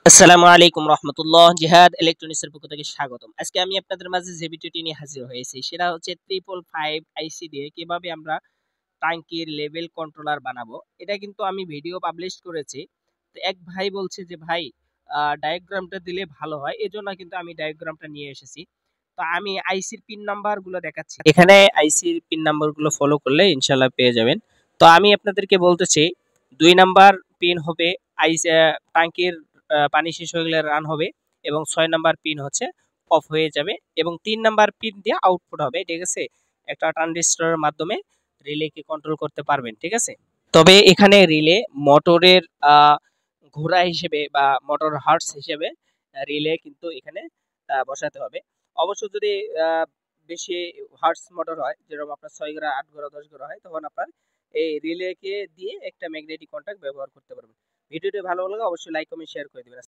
আসসালামু আলাইকুম রহমতুল্লাহ। জিহাদ ইলেকট্রনিক্সের পক্ষ থেকে স্বাগতম। আজকে আমি আপনাদের মাঝে যে ভিডিওটি নিয়ে হাজির হয়েছি সেটা হচ্ছে 555 আইসি দিয়ে কিভাবে আমরা ট্যাঙ্কির লেভেল কন্ট্রোলার বানাবো। এটা কিন্তু আমি ভিডিও পাবলিশ করেছি। তো এক ভাই বলছে যে ভাই ডায়াগ্রামটা দিলে ভালো হয়, এজন্য কিন্তু আমি ডায়াগ্রামটা নিয়ে এসেছি। তো আমি আইসির পিন নাম্বার গুলো দেখাচ্ছি, এখানে আইসির পিন নাম্বার গুলো ফলো করলে ইনশাল্লাহ পেয়ে যাবেন। তো আমি আপনাদেরকে বলতেছি 2 নাম্বার পিন হবে আইসি ট্যাঙ্কির পানি শেষ হয়ে গেলে রান হবে, এবং 6 নাম্বার পিন হচ্ছে অফ হয়ে যাবে, এবং 3 নাম্বার পিন দিয়ে আউটপুট হবে। ঠিক আছে, একটা ট্রানজিস্টরের মাধ্যমে রিলেকে কন্ট্রোল করতে পারবেন। ঠিক আছে, তবে এখানে রিলে মোটরের ঘোড়া হিসেবে বা মোটর হার্টস হিসেবে রিলে কিন্তু এখানে বসাতে হবে। অবশ্য যদি বেশি হার্টস মোটর হয়, যেরকম আপনার 6 ঘোড়া 8 ঘোড়া 10 ঘোড়া হয়, তখন আপনার এই রিলেকে দিয়ে একটা ম্যাগনেটিক কন্ট্যাক্ট ব্যবহার করতে পারবেন। ভিডিওটি ভালো লাগলে অবশ্যই লাইক কমেন্ট শেয়ার করে দিবেন।